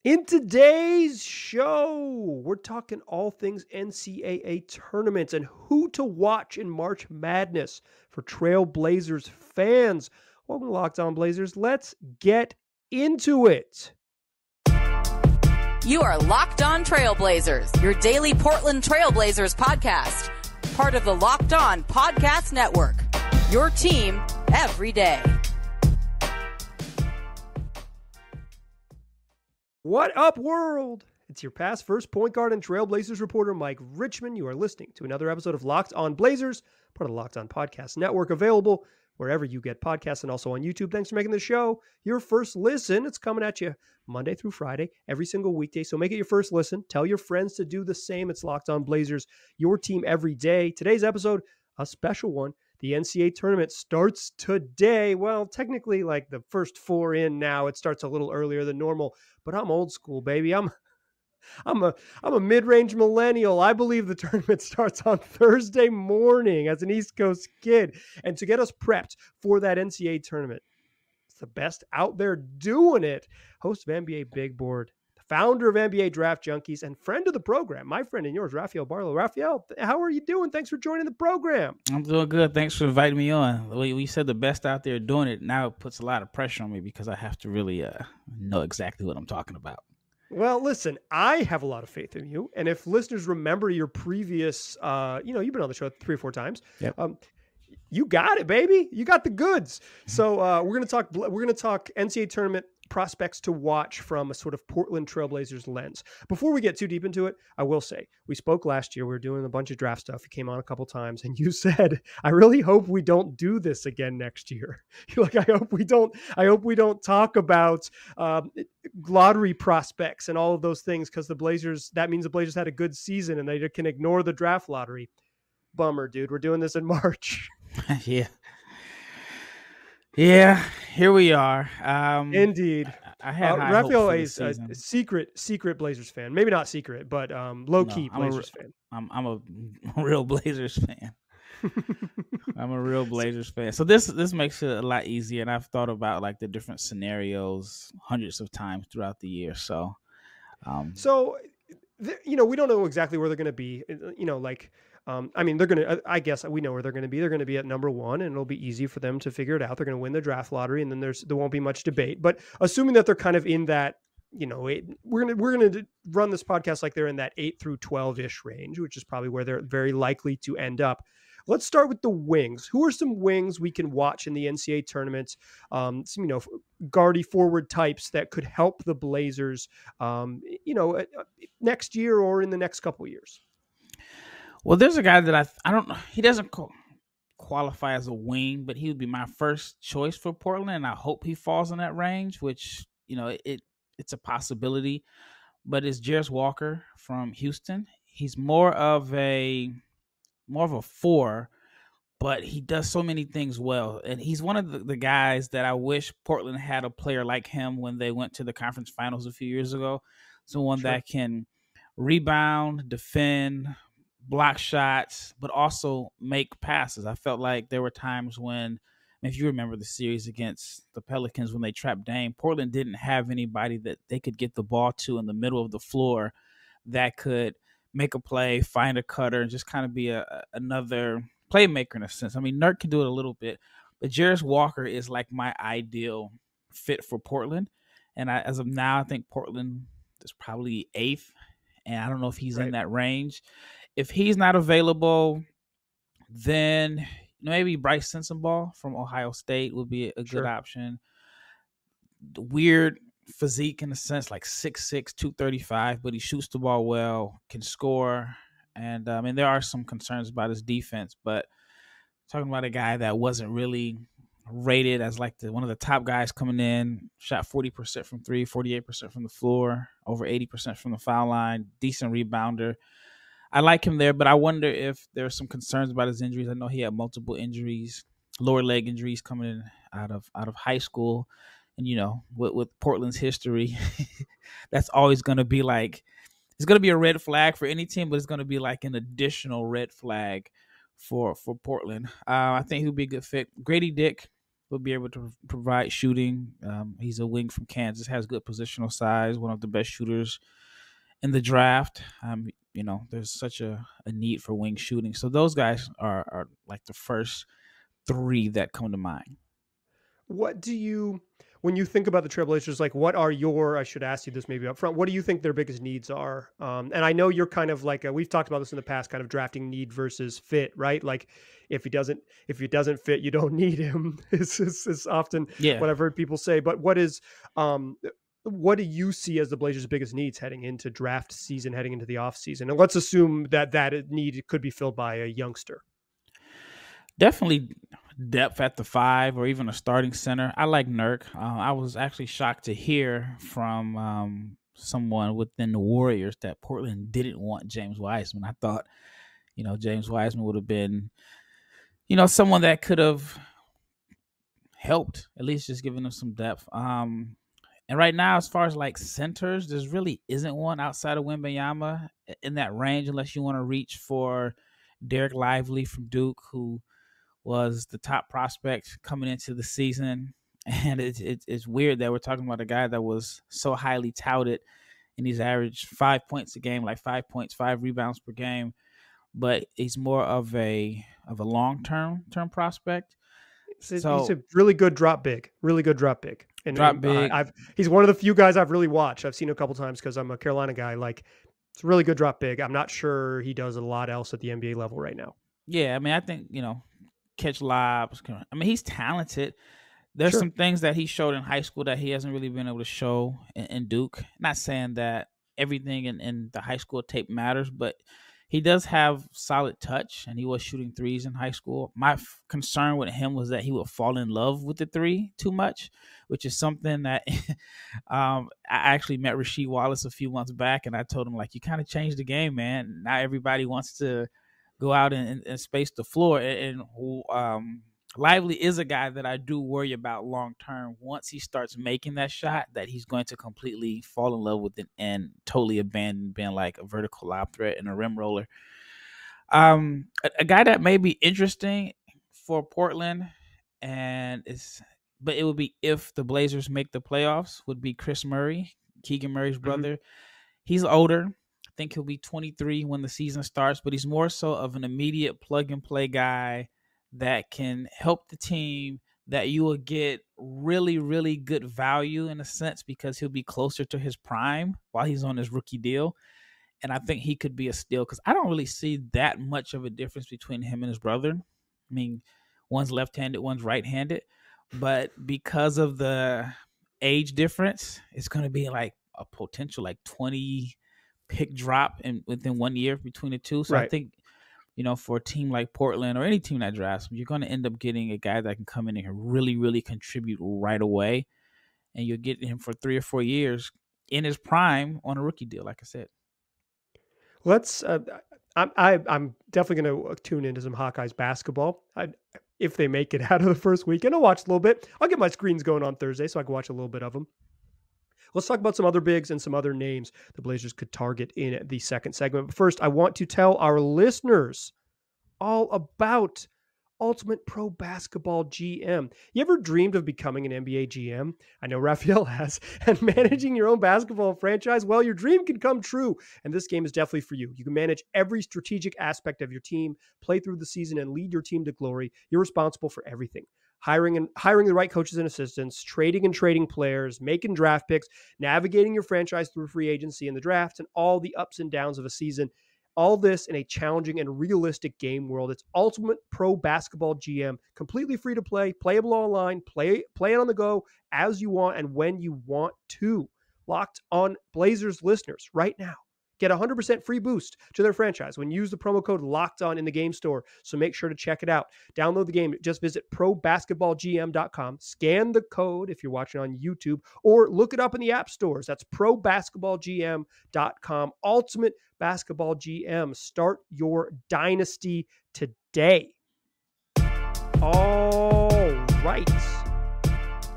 In today's show, we're talking all things NCAA tournaments and who to watch in March Madness for Trailblazers fans. Welcome to Locked On Blazers. Let's get into it. You are Locked On Trailblazers, your daily Portland Trailblazers podcast. Part of the Locked On Podcast Network, your team every day. What up, world? It's your past first point guard and Trailblazers reporter, Mike Richmond. You are listening to another episode of Locked On Blazers, part of the Locked On Podcast Network, available wherever you get podcasts and also on YouTube. Thanks for making the show your first listen. It's coming at you Monday through Friday, every single weekday. So make it your first listen. Tell your friends to do the same. It's Locked On Blazers, your team every day. Today's episode, a special one. The NCAA tournament starts today. Well, technically, like the first four in now. It starts a little earlier than normal, but I'm old school, baby. I'm a mid-range millennial. I believe the tournament starts on Thursday morning as an East Coast kid. And to get us prepped for that NCAA tournament, it's the best out there doing it. Host of NBA Big Board, the founder of NBA Draft Junkies, and friend of the program, my friend and yours, Rafael Barlow. Rafael, how are you doing? Thanks for joining the program. I'm doing good. Thanks for inviting me on. We said the best out there doing it. Now it puts a lot of pressure on me because I have to really know exactly what I'm talking about. Well, listen, I have a lot of faith in you. And if listeners remember your previous, you've been on the show 3 or 4 times. Yep. You got it, baby. You got the goods. So we're gonna talk NCAA tournament prospects to watch from a sort of Portland Trailblazers lens. Before we get too deep into it, I will say we spoke last year. We were doing a bunch of draft stuff. You came on a couple times, and you said, "I really hope we don't do this again next year." You're like, "I hope we don't talk about lottery prospects and all of those things because that means the Blazers had a good season and they can ignore the draft lottery." Bummer, dude. We're doing this in March. Yeah, here we are. Indeed. I had Rafael is a secret Blazers fan. Maybe not secret, but low-key Blazers fan. I'm a real Blazers fan. I'm a real Blazers fan. So this makes it a lot easier, and I've thought about like the different scenarios hundreds of times throughout the year. So, we don't know exactly where they're going to be. I guess we know where they're going to be. They're going to be at number 1, and it'll be easy for them to figure it out. They're going to win the draft lottery, and then there won't be much debate. But assuming that they're kind of in that, we're going to run this podcast like they're in that 8 through 12-ish range, which is probably where they're very likely to end up. Let's start with the wings. Who are some wings we can watch in the NCAA tournament? Some, guardy forward types that could help the Blazers, next year or in the next couple of years. Well, there's a guy that I don't know. He doesn't qualify as a wing, but he would be my first choice for Portland, and I hope he falls in that range, which, it's a possibility. But it's Jarace Walker from Houston. He's more of a 4, but he does so many things well. And he's one of the guys that I wish Portland had a player like him when they went to the conference finals a few years ago. Someone that can rebound, defend, block shots, but also make passes. I felt like there were times when, if you remember the series against the Pelicans when they trapped Dame, Portland didn't have anybody that they could get the ball to in the middle of the floor that could make a play, find a cutter, and just kind of be another playmaker in a sense. I mean, Nurk can do it a little bit, but Jarace Walker is like my ideal fit for Portland. And as of now, I think Portland is probably 8th, and I don't know if he's in that range. If he's not available, then maybe Bryce Sensabaugh from Ohio State would be a good option. Weird physique in a sense, like 6'6", 235, but he shoots the ball well, can score. And there are some concerns about his defense, but talking about a guy that wasn't really rated as like one of the top guys coming in, shot 40% from 3, 48% from the floor, over 80% from the foul line, decent rebounder. I like him there, but I wonder if there are some concerns about his injuries. I know he had multiple injuries, lower leg injuries coming in out of high school. And, with Portland's history, that's always going to be like, it's going to be a red flag for any team, but it's going to be like an additional red flag for Portland. I think he'll be a good fit. Grady Dick will be able to provide shooting. He's a wing from Kansas, has good positional size, one of the best shooters in the draft. There's such a need for wing shooting. So those guys are like the first three that come to mind. What do you, when you think about the Trailblazers, like what are your, I should ask you this maybe up front, what do you think their biggest needs are? And I know you're kind of like, we've talked about this in the past, kind of drafting need versus fit, right? Like if he doesn't fit, you don't need him. It's often what I've heard people say, but what do you see as the Blazers' biggest needs heading into draft season, heading into the off season? And let's assume that need could be filled by a youngster. Definitely depth at the 5 or even a starting center. I like Nurk. I was actually shocked to hear from someone within the Warriors that Portland didn't want James Wiseman. I thought, James Wiseman would have been, someone that could have helped, at least just giving them some depth. And right now, as far as like centers, there's really isn't one outside of Wembanyama in that range, unless you want to reach for Derek Lively from Duke, who was the top prospect coming into the season. And it's weird that we're talking about a guy that was so highly touted, and he's averaged 5 points a game, like 5 points, 5 rebounds per game. But he's more of a long-term prospect. He's a really good drop big. And big. He's one of the few guys I've really watched. I've seen a couple times because I'm a Carolina guy. Like, it's a really good drop big. I'm not sure he does a lot else at the NBA level right now. Yeah, I mean, I think, catch lobs. I mean, he's talented. There's some things that he showed in high school that he hasn't really been able to show in Duke. Not saying that everything in the high school tape matters, but he does have solid touch, and he was shooting threes in high school. My concern with him was that he would fall in love with the three too much, which is something that I actually met Rasheed Wallace a few months back, and I told him, like, you kind of changed the game, man. Now everybody wants to go out and space the floor. And Lively is a guy that I do worry about long term. Once he starts making that shot, that he's going to completely fall in love with it and totally abandon being like a vertical lob threat and a rim roller. A guy that may be interesting for Portland, but it would be if the Blazers make the playoffs, would be Chris Murray, Keegan Murray's brother. Mm-hmm. He's older. I think he'll be 23 when the season starts, but he's more so of an immediate plug-and-play guy that can help the team, that you will get really, really good value in a sense because he'll be closer to his prime while he's on his rookie deal. And I think he could be a steal because I don't really see that much of a difference between him and his brother. I mean, one's left-handed, one's right-handed. But because of the age difference, it's going to be like a potential like 20 pick drop within 1 year between the two. So right. I think, for a team like Portland or any team that drafts, you're going to end up getting a guy that can come in and really, really contribute right away. And you'll get him for 3 or 4 years in his prime on a rookie deal, like I said. Let's. I'm definitely going to tune into some Hawkeyes basketball. If they make it out of the first weekend, I'll watch a little bit. I'll get my screens going on Thursday so I can watch a little bit of them. Let's talk about some other bigs and some other names the Blazers could target in the second segment. But first, I want to tell our listeners all about Ultimate Pro Basketball GM. You ever dreamed of becoming an NBA GM? I know Rafael has. And managing your own basketball franchise? Well, your dream can come true. And this game is definitely for you. You can manage every strategic aspect of your team, play through the season, and lead your team to glory. You're responsible for everything. Hiring the right coaches and assistants, trading and trading players, making draft picks, navigating your franchise through free agency and the draft, and all the ups and downs of a season. All this in a challenging and realistic game world. It's Ultimate Pro Basketball GM, completely free to play, playable online, play it on the go as you want and when you want to. Locked On Blazers listeners right now get 100% free boost to their franchise when you use the promo code LOCKEDON in the game store. So make sure to check it out. Download the game. Just visit probasketballgm.com. Scan the code if you're watching on YouTube, or look it up in the app stores. That's probasketballgm.com. Ultimate Basketball GM. Start your dynasty today. All right.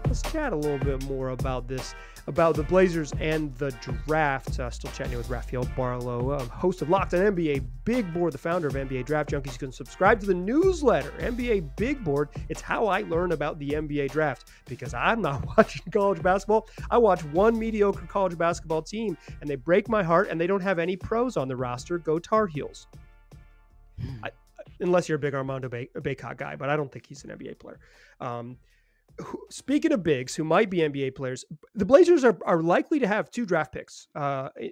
Let's chat a little bit more about this. about the Blazers and the draft. Still chatting with Rafael Barlow, host of Locked on NBA Big Board, the founder of NBA Draft Junkies. You can subscribe to the newsletter, NBA Big Board. It's how I learn about the NBA draft, because I'm not watching college basketball. I watch one mediocre college basketball team, and they break my heart, and they don't have any pros on the roster. Go Tar Heels. Unless you're a big Armando Bacot guy, but I don't think he's an NBA player. Speaking of bigs who might be NBA players, the Blazers are likely to have 2 draft picks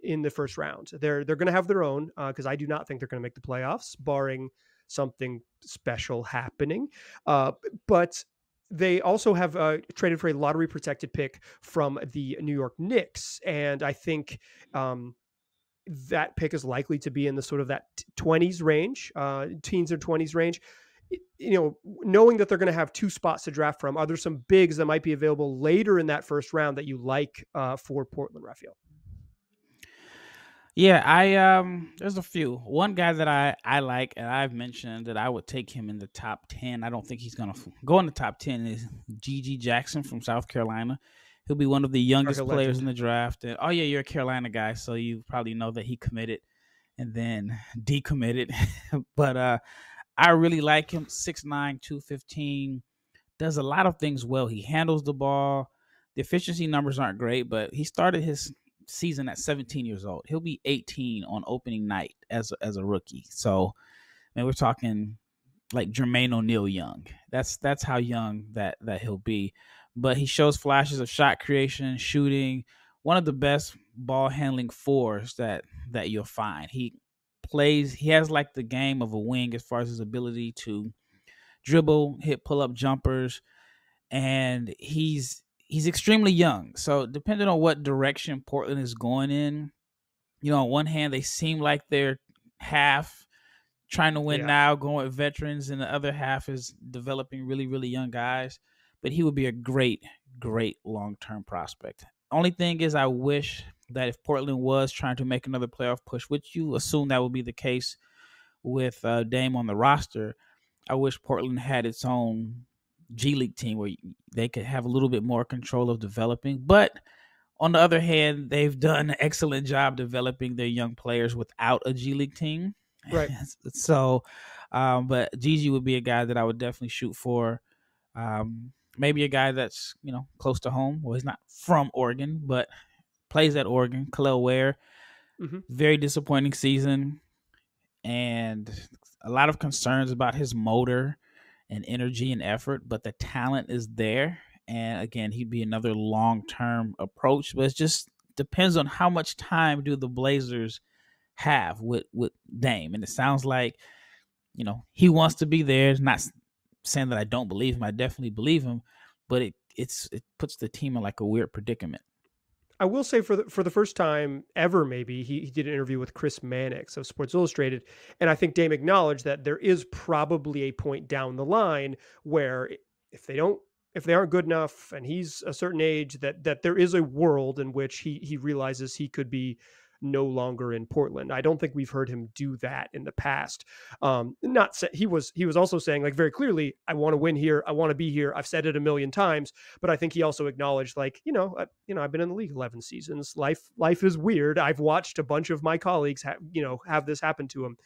in the first round. They're going to have their own, because I do not think they're going to make the playoffs, barring something special happening. But they also have traded for a lottery protected pick from the New York Knicks, and I think that pick is likely to be in the sort of that 20s range, teens or 20s range. Knowing that they're going to have 2 spots to draft from, are there some bigs that might be available later in that first round that you like for Portland, Rafael? Yeah, there's a few. One guy that I like, and I've mentioned that I would take him in the top 10. I don't think he's going to go in the top 10, is G.G. Jackson from South Carolina. He'll be one of the youngest players in the draft. And, oh, yeah, you're a Carolina guy, so you probably know that he committed and then decommitted. But I really like him. 6'9", 215, does a lot of things well. He handles the ball. The efficiency numbers aren't great, but he started his season at 17 years old. He'll be 18 on opening night as a rookie. So, man, we're talking like Jermaine O'Neal young. That's how young that he'll be. But he shows flashes of shot creation, shooting. One of the best ball handling fours that you'll find. He has like the game of a wing as far as his ability to dribble, hit pull-up jumpers, and he's extremely young. So depending on what direction Portland is going in, on one hand, they seem like they're half trying to win now, going with veterans, and the other half is developing really, really young guys. But he would be a great, great long-term prospect. Only thing is, I wish that if Portland was trying to make another playoff push, which you assume that would be the case with Dame on the roster, I wish Portland had its own G League team where they could have a little bit more control of developing. But on the other hand, they've done an excellent job developing their young players without a G League team. Right. So, but Gigi would be a guy that I would definitely shoot for. Maybe a guy that's, close to home. Well, he's not from Oregon, but plays at Oregon. Khalil Ware. Mm-hmm. Very disappointing season. And a lot of concerns about his motor and energy and effort, but the talent is there. And again, he'd be another long-term approach, but it just depends on how much time do the Blazers have with Dame. And it sounds like, he wants to be there. It's not saying that I don't believe him. I definitely believe him, but it puts the team in like a weird predicament. I will say for the first time ever, maybe he did an interview with Chris Mannix of Sports Illustrated, and I think Dame acknowledged that there is probably a point down the line where if they aren't good enough and he's a certain age, that there is a world in which he realizes he could be no longer in Portland. I don't think we've heard him do that in the past. He was also saying, like, very clearly, I want to win here. I want to be here. I've said it a million times, but I think he also acknowledged, like, I've been in the league 11 seasons. Life is weird. I've watched a bunch of my colleagues have this happen to him.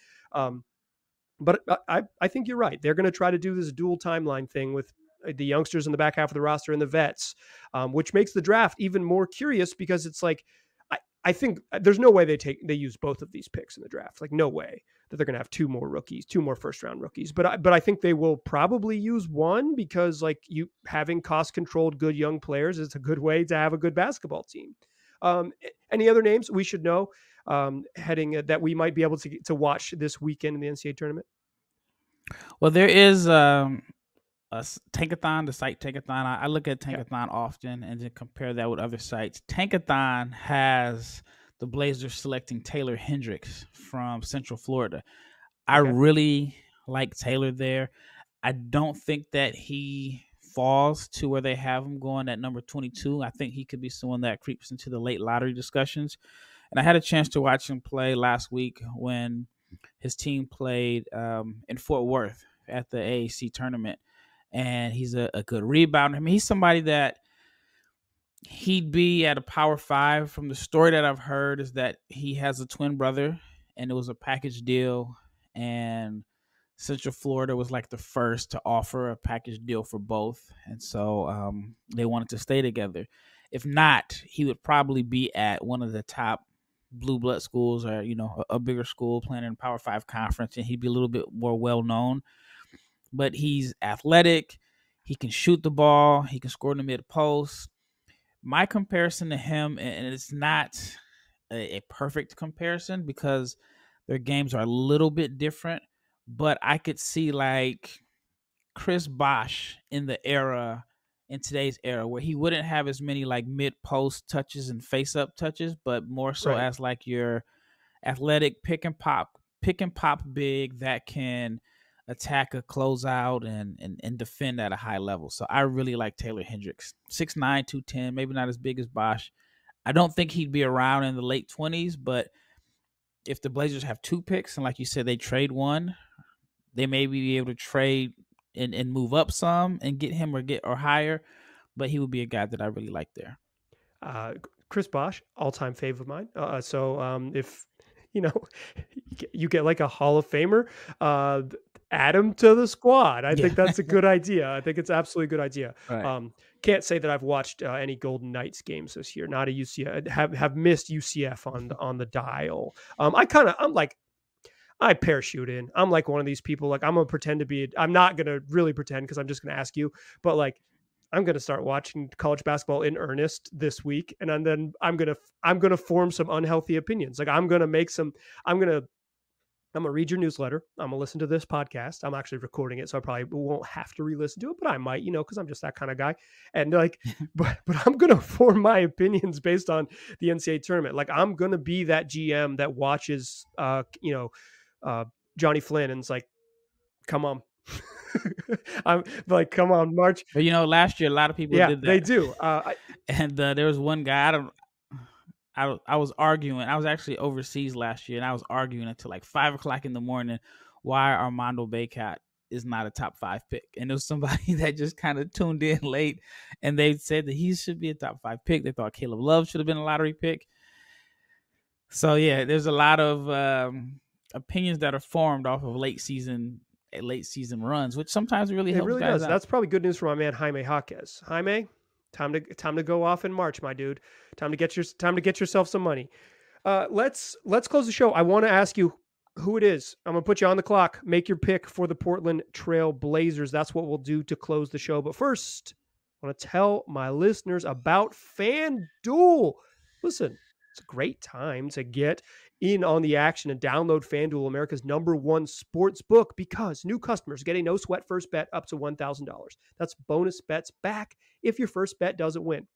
But I think you're right. They're going to try to do this dual timeline thing with the youngsters in the back half of the roster and the vets, which makes the draft even more curious, because it's like, I think there's no way they use both of these picks in the draft. Like, no way that they're going to have 2 more first round rookies. But I think they will probably use one, because like having cost controlled good young players is a good way to have a good basketball team. Any other names we should know heading that we might be able to watch this weekend in the NCAA tournament? Well, there is Tankathon, the site Tankathon. I look at Tankathon often and then compare that with other sites. Tankathon has the Blazers selecting Taylor Hendricks from Central Florida. I really like Taylor there. I don't think that he falls to where they have him going at number 22. I think he could be someone that creeps into the late lottery discussions. And I had a chance to watch him play last week when his team played in Fort Worth at the AAC tournament. And he's a good rebounder. I mean, he's somebody that he'd be at a Power 5. From the story that I've heard is that he has a twin brother, and it was a package deal, and Central Florida was like the first to offer a package deal for both, and so they wanted to stay together. If not, he would probably be at one of the top blue blood schools, or a bigger school playing in Power 5 conference, and he'd be a little bit more well known. But he's athletic, he can shoot the ball, he can score in the mid post. My comparison to him, and it's not a perfect comparison because their games are a little bit different, but I could see like Chris Bosh in today's era, where he wouldn't have as many like mid post touches and face up touches, but more so as like your athletic pick and pop big that can attack a closeout and defend at a high level. So I really like Taylor Hendricks. 6'9", 210, maybe not as big as Bosh. I don't think he'd be around in the late 20s, but if the Blazers have 2 picks and like you said, they trade one, they may be able to trade and move up some and get him or higher. But he would be a guy that I really like there. Chris Bosh, all-time fave of mine. So if you get like a Hall of Famer, add him to the squad. I think that's a good idea. I think it's absolutely a good idea. Right. Can't say that I've watched any Golden Knights games this year. Not a UCF. Have missed UCF on the dial. I parachute in. I'm like one of these people. Like I'm gonna pretend to be. I'm not gonna really pretend because I'm just gonna ask you. But like I'm gonna start watching college basketball in earnest this week, and then I'm gonna form some unhealthy opinions. Like I'm gonna read your newsletter. I'm gonna listen to this podcast. I'm actually recording it, so I probably won't have to re-listen to it, but I might, because I'm just that kind of guy. And like, but I'm gonna form my opinions based on the NCAA tournament. Like I'm gonna be that GM that watches, Johnny Flynn and's like, come on. I'm like, come on, March. But last year a lot of people did that. They do. And there was one guy. I was arguing. I was actually overseas last year, and I was arguing until like 5:00 in the morning why Armando Bacot is not a top 5 pick. And there was somebody that just kind of tuned in late, and they said that he should be a top 5 pick. They thought Caleb Love should have been a lottery pick. So yeah, there's a lot of opinions that are formed off of late season runs, which sometimes really helps. It really does. That's probably good news for my man Jaime Jaquez. Jaime, time to go off in March, my dude. Time to get yourself some money. Let's close the show. I want to ask you who it is. I'm gonna put you on the clock. Make your pick for the Portland Trail Blazers. That's what we'll do to close the show. But first, I want to tell my listeners about FanDuel. Listen, it's a great time to get in on the action and download FanDuel, America's #1 sports book, because new customers get a no sweat first bet up to $1,000. That's bonus bets back if your first bet doesn't win.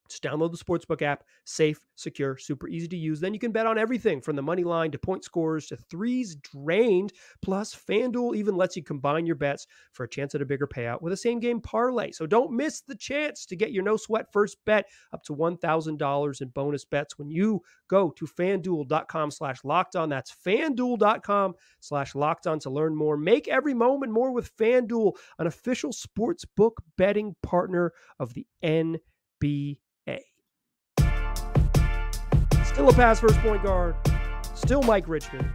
Just download the Sportsbook app. Safe, secure, super easy to use. Then you can bet on everything from the money line to point scores to threes drained. Plus, FanDuel even lets you combine your bets for a chance at a bigger payout with a same-game parlay. So don't miss the chance to get your no-sweat first bet up to $1,000 in bonus bets when you go to FanDuel.com/lockedon. That's FanDuel.com/lockedon to learn more. Make every moment more with FanDuel, an official sportsbook betting partner of the NBA. Still a pass first point guard. Still Mike Richmond.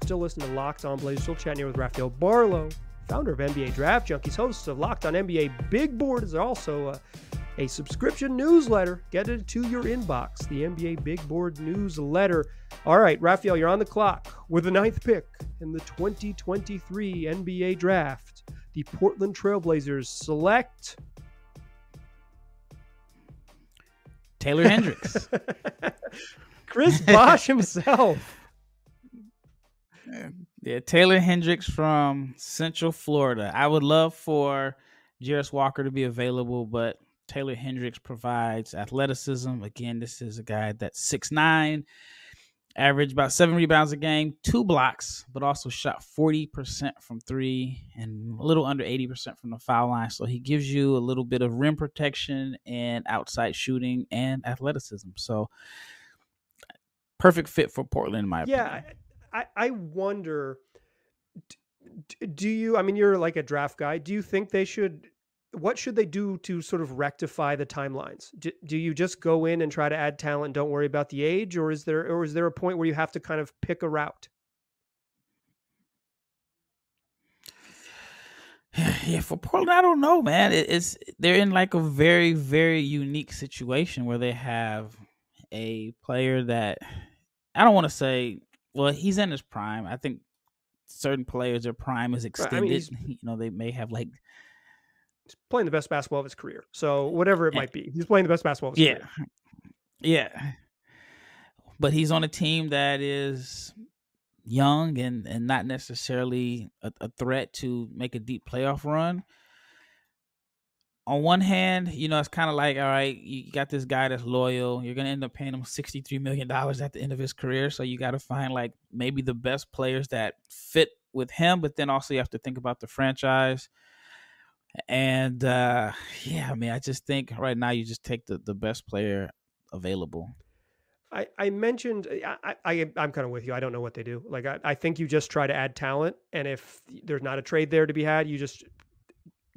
Still listening to Locked On Blazers. Still chatting here with Rafael Barlow, founder of NBA Draft Junkies, host of Locked On NBA Big Board. Is also a subscription newsletter. Get it to your inbox, the NBA Big Board newsletter. All right, Rafael, you're on the clock with the 9th pick in the 2023 NBA Draft. The Portland Trail Blazers select Taylor Hendricks. Chris Bosh himself. Yeah, Taylor Hendricks from Central Florida. I would love for Jarris Walker to be available, but Taylor Hendricks provides athleticism. Again, this is a guy that's 6'9", averaged about 7 rebounds a game, 2 blocks, but also shot 40% from 3 and a little under 80% from the foul line. So he gives you a little bit of rim protection and outside shooting and athleticism. So perfect fit for Portland, in my opinion. Yeah, I wonder, do you, I mean, you're like a draft guy. Do you think they should, what should they do to sort of rectify the timelines? Do you just go in and try to add talent and don't worry about the age, or is there a point where you have to kind of pick a route? Yeah, for Portland, I don't know, man. They're in like a very, very unique situation where they have a player that I don't want to say, well, he's in his prime. I think certain players, their prime is extended. You know, they may have like he's playing the best basketball of his career. So whatever it might be, he's playing the best basketball of his career. Yeah. But he's on a team that is young and not necessarily a threat to make a deep playoff run. On one hand, you know, it's kind of like, all right, you got this guy that's loyal. You're going to end up paying him $63 million at the end of his career. So you got to find like maybe the best players that fit with him. But then also you have to think about the franchise. And I mean, I just think right now you just take the best player available. I mentioned, I'm kind of with you. I don't know what they do. Like, I think you just try to add talent. And if there's not a trade there to be had, you just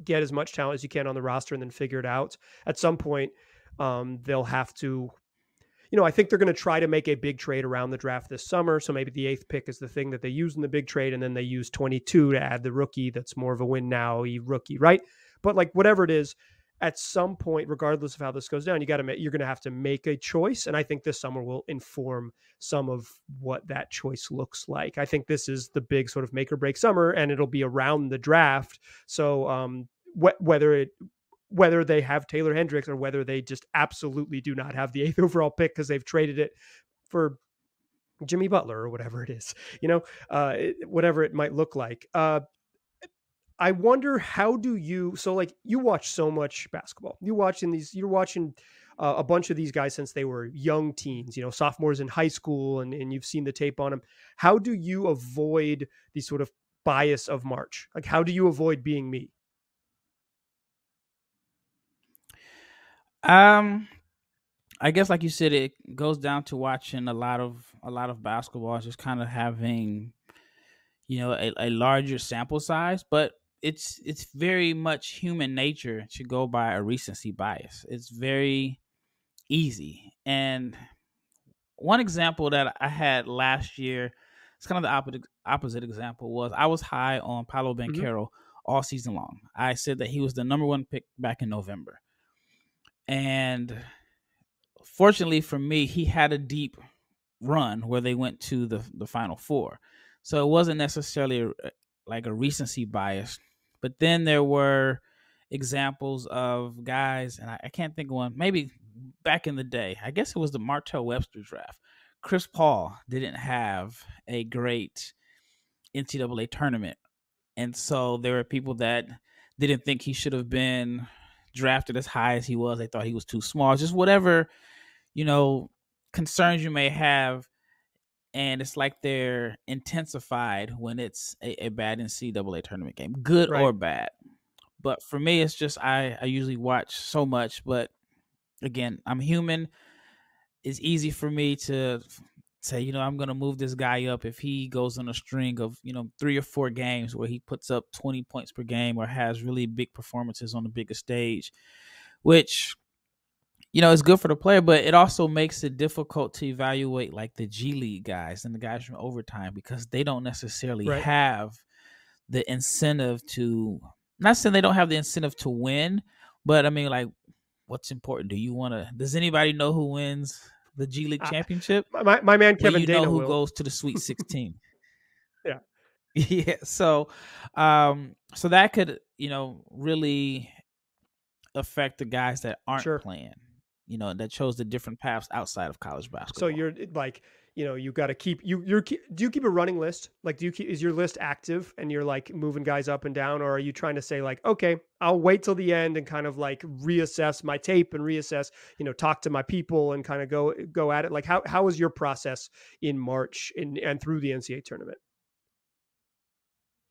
get as much talent as you can on the roster and then figure it out. At some point, they'll have to, you know, I think they're going to try to make a big trade around the draft this summer. So maybe the 8th pick is the thing that they use in the big trade. And then they use 22 to add the rookie. That's more of a win now rookie, right? But like whatever it is, at some point, regardless of how this goes down, you're going to have to make a choice. And I think this summer will inform some of what that choice looks like. I think this is the big sort of make or break summer, and it'll be around the draft. So whether they have Taylor Hendricks or whether they just absolutely do not have the 8th overall pick because they've traded it for Jimmy Butler or whatever it is, you know, whatever it might look like. I wonder, how do you, so like you watch so much basketball, you're watching a bunch of these guys since they were young teens, you know, sophomores in high school, and you've seen the tape on them. How do you avoid the sort of bias of March? Like, how do you avoid being me? I guess, like you said, it goes down to watching a lot of basketball, just kind of having, you know, a larger sample size, but it's very much human nature to go by a recency bias. It's very easy. And one example that I had last year, it's kind of the opposite example, was I was high on Paolo Banchero all season long. I said that he was the number 1 pick back in November. And fortunately for me, he had a deep run where they went to the Final Four. So it wasn't necessarily like a recency bias. But then there were examples of guys, and I can't think of one, maybe back in the day, I guess it was the Martell Webster draft. Chris Paul didn't have a great NCAA tournament. And so there were people that didn't think he should have been drafted as high as he was. They thought he was too small. Just whatever, you know, concerns you may have. And it's like they're intensified when it's a bad NCAA tournament game, good or bad. But for me, it's just I usually watch so much. But again, I'm human. It's easy for me to say, you know, I'm going to move this guy up if he goes on a string of, you know, 3 or 4 games where he puts up 20 points per game or has really big performances on the biggest stage, which, you know, it's good for the player, but it also makes it difficult to evaluate like the G League guys and the guys from overtime, because they don't necessarily have the incentive to, not saying they don't have the incentive to win, but I mean, like, what's important? Does anybody know who wins the G League championship? My man Kevin Dana who will. Goes to the Sweet 16. Yeah. Yeah. So that could, you know, really affect the guys that aren't playing, you know, that chose the different paths outside of college basketball. So you're like, you know, you got to keep do you keep a running list? Like, is your list active and you're like moving guys up and down, or are you trying to say like, okay, I'll wait till the end and kind of like reassess my tape and reassess, you know, talk to my people and kind of go at it? Like, how is your process in March and through the NCAA tournament?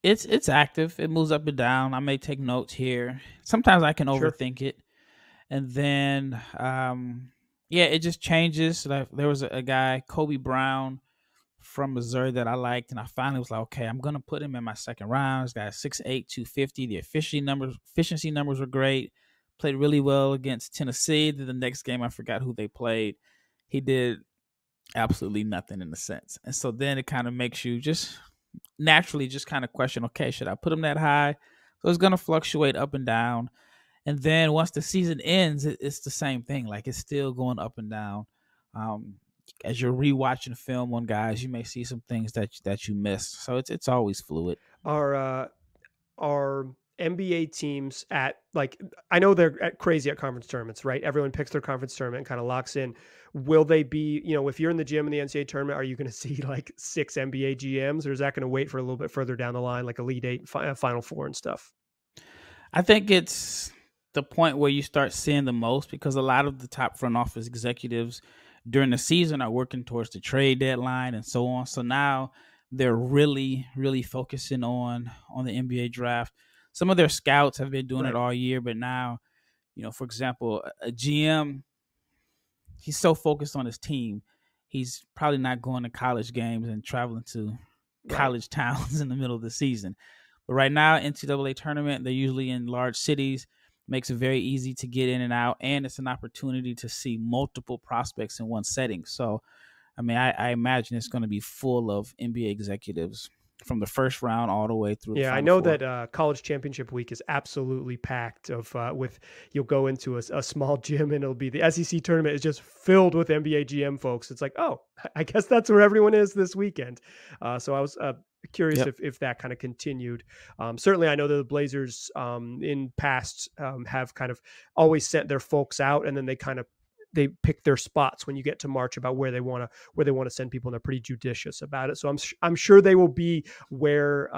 It's active. It moves up and down. I may take notes here. Sometimes I can overthink it. And then, it just changes. Like, there was a guy, Kobe Brown, from Missouri that I liked, and I finally was like, okay, I'm gonna put him in my second round. He's got 6'8", 250. The efficiency numbers were great. Played really well against Tennessee. Then the next game, I forgot who they played. He did absolutely nothing in a sense, and so then it kind of makes you just naturally just kind of question, okay, should I put him that high? So it's gonna fluctuate up and down, and then once the season ends, it's the same thing. Like it's still going up and down. As you're rewatching film on guys, you may see some things that you missed. So it's always fluid. Our NBA teams at, like, I know they're crazy at conference tournaments, right? Everyone picks their conference tournament and kind of locks in. Will they be, if you're in the gym in the NCAA tournament, are you going to see like 6 NBA GMs, or is that going to wait for a little bit further down the line, like Elite Eight, Final Four and stuff? I think it's the point where you start seeing the most, because a lot of the top front office executives during the season are working towards the trade deadline and so on. So now they're really, really focusing on the NBA draft. Some of their scouts have been doing it all year, but now, for example, a GM, he's so focused on his team, he's probably not going to college games and traveling to college towns in the middle of the season. But right now, NCAA tournament, they're usually in large cities. Makes it very easy to get in and out, and it's an opportunity to see multiple prospects in one setting. So, I mean, I imagine it's going to be full of NBA executives from the first round all the way through. Yeah, I know that college championship week is absolutely packed with you'll go into a small gym and it'll be the SEC tournament is just filled with NBA GM folks. It's like, oh, I guess that's where everyone is this weekend. So I was curious if that kind of continued. Certainly, I know that the Blazers in past have kind of always sent their folks out, and then they pick their spots when you get to March about where they want to send people, and they're pretty judicious about it. So I'm sure they will be where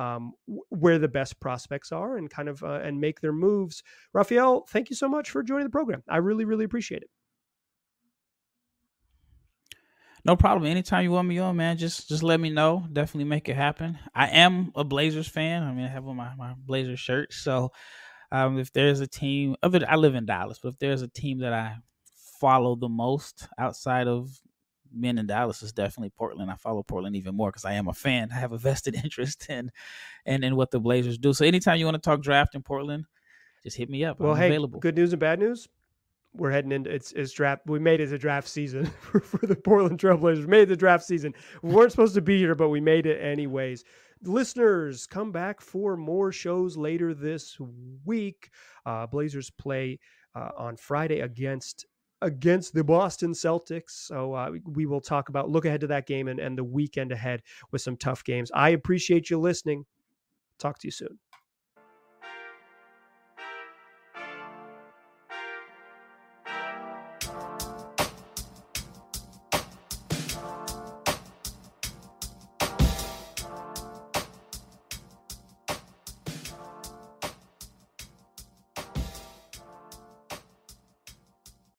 the best prospects are, and kind of and make their moves. Rafael, thank you so much for joining the program. I really, really appreciate it. No problem. Anytime you want me on, man, just let me know. Definitely make it happen. I am a Blazers fan. I mean, I have on my Blazers shirt. So if there's a team, I live in Dallas, but if there's a team that I follow the most outside of men in Dallas, is definitely Portland. I follow Portland even more because I am a fan. I have a vested interest in what the Blazers do. So anytime you want to talk draft in Portland, just hit me up. Well, I'm available. Good news and bad news. We're heading into it's draft. We made it a draft season for the Portland Trailblazers. Made it the draft season. We weren't supposed to be here, but we made it anyways. Listeners, come back for more shows later this week. Blazers play on Friday against the Boston Celtics. So we will look ahead to that game and the weekend ahead with some tough games. I appreciate you listening. Talk to you soon.